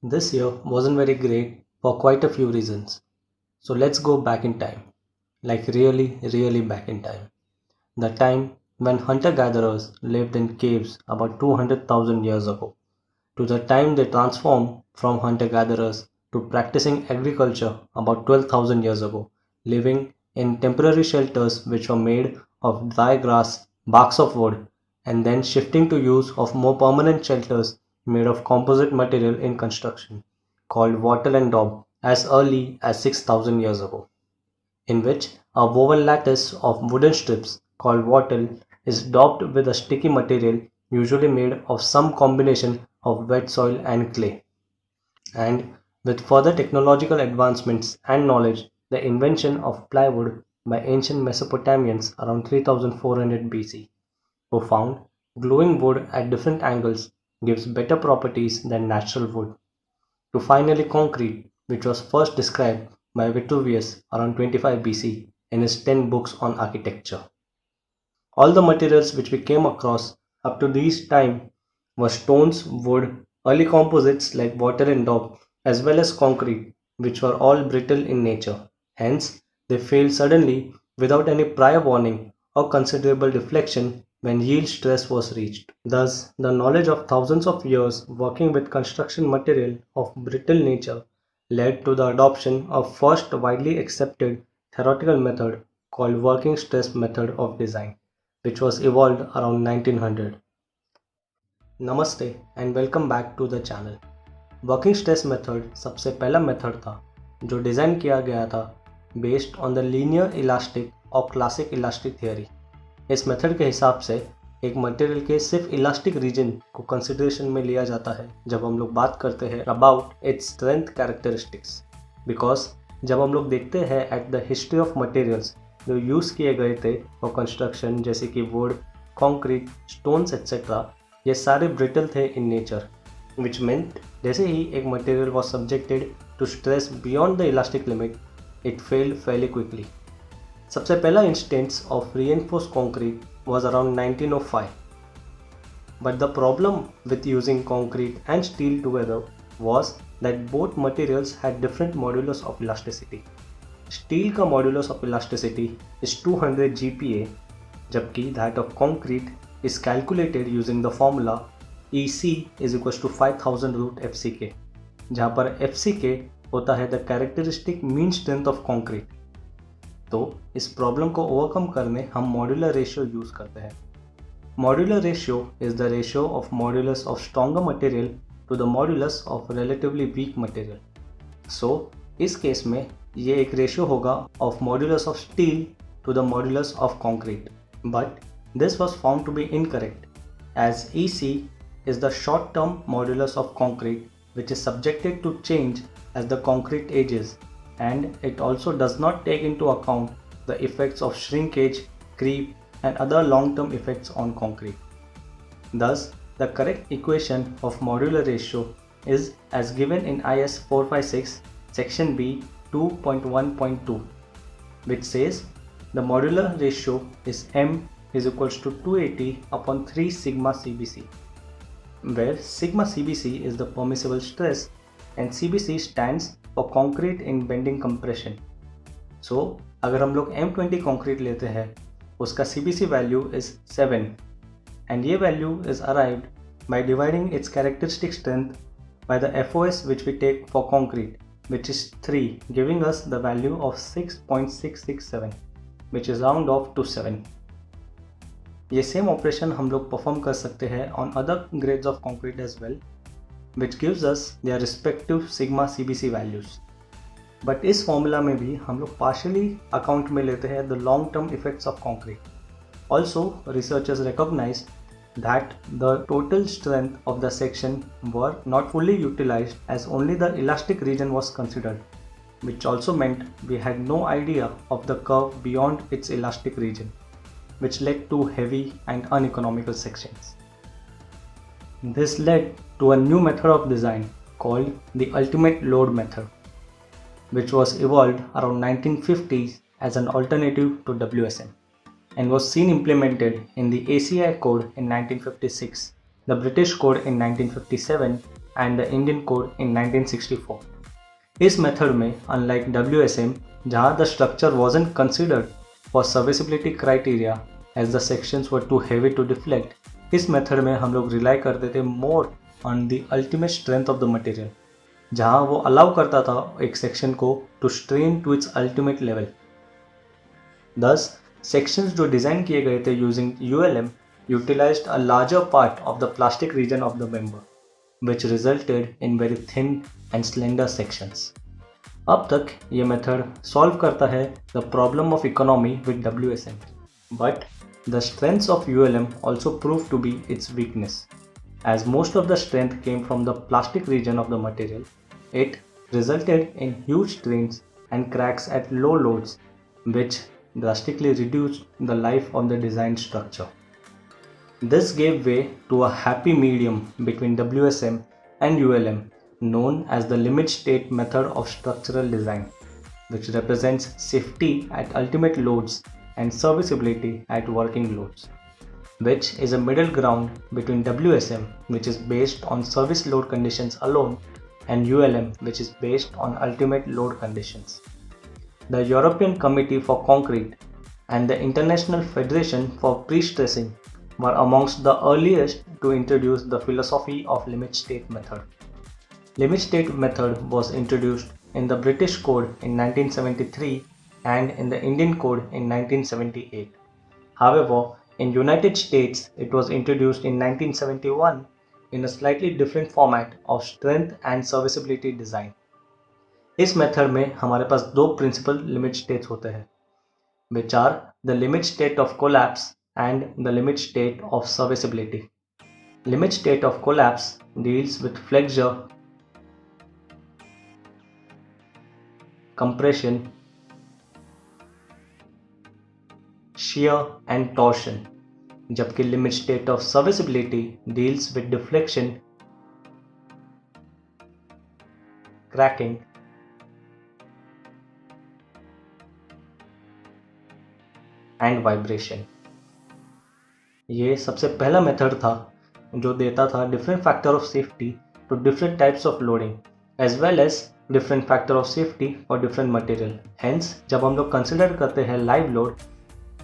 This year wasn't very great for quite a few reasons. So let's go back in time. Like really, really back in time. The time when hunter gatherers lived in caves about 200,000 years ago, to the time they transformed from hunter gatherers to practicing agriculture about 12,000 years ago, living in temporary shelters which were made of dry grass, barks of wood, and then shifting to use of more permanent shelters made of composite material in construction, called wattle and daub, as early as 6,000 years ago, in which a woven lattice of wooden strips called wattle is daubed with a sticky material usually made of some combination of wet soil and clay. And with further technological advancements and knowledge, the invention of plywood by ancient Mesopotamians around 3400 BC, who found gluing wood at different angles gives better properties than natural wood, to finally concrete, which was first described by Vitruvius around 25 BC in his 10 books on architecture. All the materials which we came across up to this time were stones, wood, early composites like water and daub, as well as concrete, which were all brittle in nature. Hence, they failed suddenly without any prior warning or considerable deflection when yield stress was reached. Thus, the knowledge of thousands of years working with construction material of brittle nature led to the adoption of first widely accepted theoretical method called working stress method of design, which was evolved around 1900. नमस्ते and welcome back to the channel. Working stress method सबसे पहला method था जो design किया गया था based on the linear elastic और classic elastic theory. इस मेथड के हिसाब से एक मटेरियल के सिर्फ इलास्टिक रीजन को कंसिडरेशन में लिया जाता है जब हम लोग बात करते हैं about its strength characteristics. Because जब हम लोग देखते हैं at the history of materials जो यूज़ किए गए थे फॉर कंस्ट्रक्शन, जैसे कि वुड, कॉन्क्रीट, स्टोन्स एक्सेट्रा, ये सारे ब्रिटल थे इन नेचर, विच meant जैसे ही एक material was subjected to stress beyond the elastic limit, it failed fairly quickly. सबसे पहला instance of reinforce concrete was around 1905. But the problem with using concrete and steel together was that both materials had different modulus of elasticity. Steel का modulus of elasticity is 200 GPa, जबकि that of concrete is calculated using the formula EC is equals to 5000 root FCK, जहाँ पर FCK होता है the characteristic mean strength of concrete। तो इस problem को overcome करने हम मॉड्यूलर रेशियो यूज़ करते हैं। Modular ratio is the ratio of modulus of stronger material to the modulus of relatively weak material. So इस केस में ये एक रेशियो होगा of modulus of steel to the modulus of concrete, but this was found to be incorrect as EC is the short-term modulus of concrete, which is subjected to change as the concrete ages, and it also does not take into account the effects of shrinkage, creep, and other long-term effects on concrete. Thus, the correct equation of modular ratio is as given in IS 456 section B 2.1.2, which says the modular ratio is M is equals to 280 upon 3 sigma CBC, where sigma CBC is the permissible stress and CBC stands for concrete in bending compression. So अगर हम लोग M20 concrete लेते हैं उसका CBC value is 7 and ये value is arrived by dividing its characteristic strength by the FOS which we take for concrete, which is 3, giving us the value of 6.667, which is round off to 7. ये same operation हम लोग perform कर सकते हैं on other grades of concrete as well, which gives us their respective sigma CBC values. But इस formula में भी हम लोग पार्शियली अकाउंट में लेते हैं the long term effects of concrete. Also researchers recognise that the total strength of the section were not fully utilised as only the elastic region was considered, which also meant we had no idea of the curve beyond its elastic region, which led to heavy and uneconomical sections. This led to a new method of design called the ultimate load method, which was evolved around 1950s as an alternative to WSM and was seen implemented in the ACI code in 1956, the British code in 1957, and the Indian Code in 1964. इस method में unlike WSM जहाँ the structure wasn't considered for serviceability criteria as the sections were too heavy to deflect, इस method में हम लोग rely करते थे more on the ultimate strength of the material, जहाँ वो अलाउ करता था एक सेक्शन को to strain to its ultimate level. Thus, sections जो डिज़ाइन किए गए थे using ULM utilized a larger part of the plastic region of the member, which resulted in very thin and slender sections. अब तक ये method solve करता है the problem of economy with WSM, but the strengths of ULM also proved to be its weakness. As most of the strength came from the plastic region of the material, it resulted in huge strains and cracks at low loads, which drastically reduced the life of the design structure. This gave way to a happy medium between WSM and ULM, known as the limit state method of structural design, which represents safety at ultimate loads and serviceability at working loads, which is a middle ground between WSM, which is based on service load conditions alone, and ULM, which is based on ultimate load conditions. The European Committee for Concrete and the International Federation for Pre-Stressing were amongst the earliest to introduce the philosophy of limit state method. Limit state method was introduced in the British Code in 1973 and in the Indian Code in 1978. However, in United States, it was introduced in 1971 in a slightly different format of strength and serviceability design. इस method में हमारे पास दो principal limit states होते हैं, which are the limit state of collapse and the limit state of serviceability. Limit state of collapse deals with flexure, compression, shear and torsion, जबकि limit state of serviceability deals with deflection, cracking, and vibration. ये सबसे पहला method था जो देता था different factor of safety to different types of loading as well as different factor of safety for different material. Hence जब हम लोग कंसिडर करते हैं live load,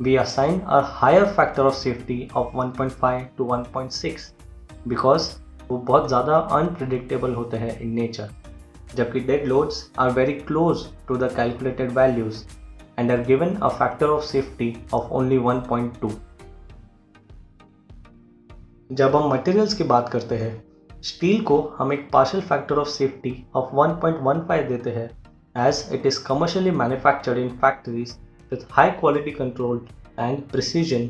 we assign a higher factor of safety of 1.5 to 1.6 because वो बहुत ज़्यादा unpredictable होते हैं इन नेचर, जबकि dead loads are very close to the calculated values and are given a factor of safety of only 1.2. जब हम materials की बात करते हैं, स्टील को हम एक partial factor of safety of 1.15 देते हैं as it is commercially manufactured in factories with high quality control and precision,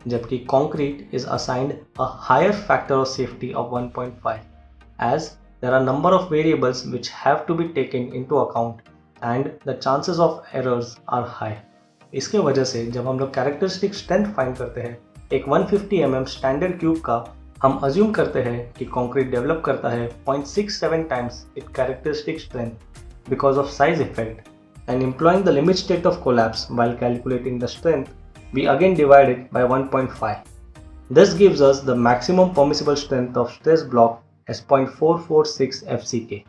जबकि concrete is assigned a higher factor of safety of 1.5 as there are number of variables which have to be taken into account and the chances of errors are high. इसके वजह से जब हम लोग characteristic strength find करते हैं एक 150 mm standard cube का, हम अज्यूम करते हैं कि कंक्रीट डेवलप करता है 0.67 times it characteristic strength because of size effect, and employing the limit state of collapse while calculating the strength we again divide it by 1.5. This gives us the maximum permissible strength of stress block as 0.446 FCK.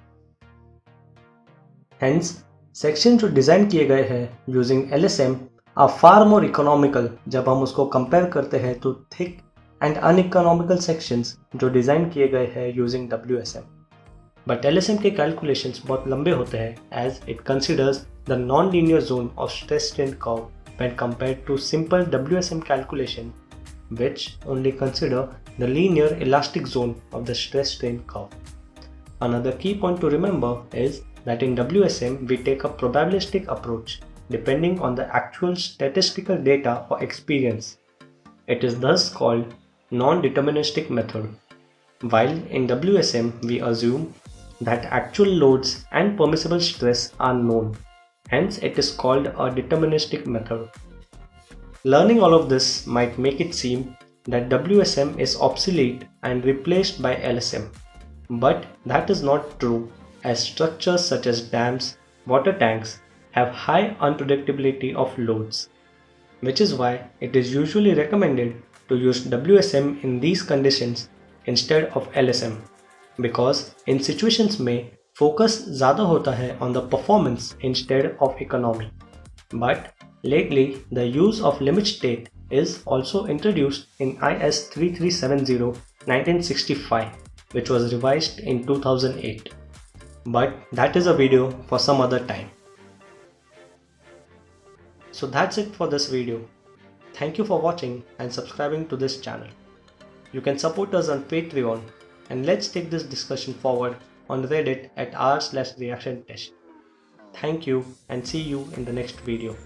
Hence, section जो design किए गए हैं using LSM are far more economical जब हम उसको compare करते हैं to thick and uneconomical sections जो डिज़ाइन किए गए हैं यूजिंग WSM. बट LSM के कैलकुलेशंस बहुत लंबे होते हैं as it considers the non linear zone of stress strain curve when compared to simple WSM calculation which only consider the linear elastic zone of the stress strain curve. Another key point to remember is that in WSM we take a probabilistic approach depending on the actual statistical data or experience. It is thus called non-deterministic method. While in WSM we assume that actual loads and permissible stress are known, hence it is called a deterministic method. Learning all of this might make it seem that WSM is obsolete and replaced by LSM, but that is not true, as structures such as dams, water tanks have high unpredictability of loads, which is why it is usually recommended to use WSM in these conditions instead of LSM. because in situations में focus ज़्यादा होता है on the performance instead of economy. But lately, the use of limit state is also introduced in IS 3370/1965, which was revised in 2008. But that is a video for some other time. So that's it for this video. Thank you for watching and subscribing to this channel. You can support us on Patreon, and let's take this discussion forward on Reddit at r/reaction test. Thank you and see you in the next video.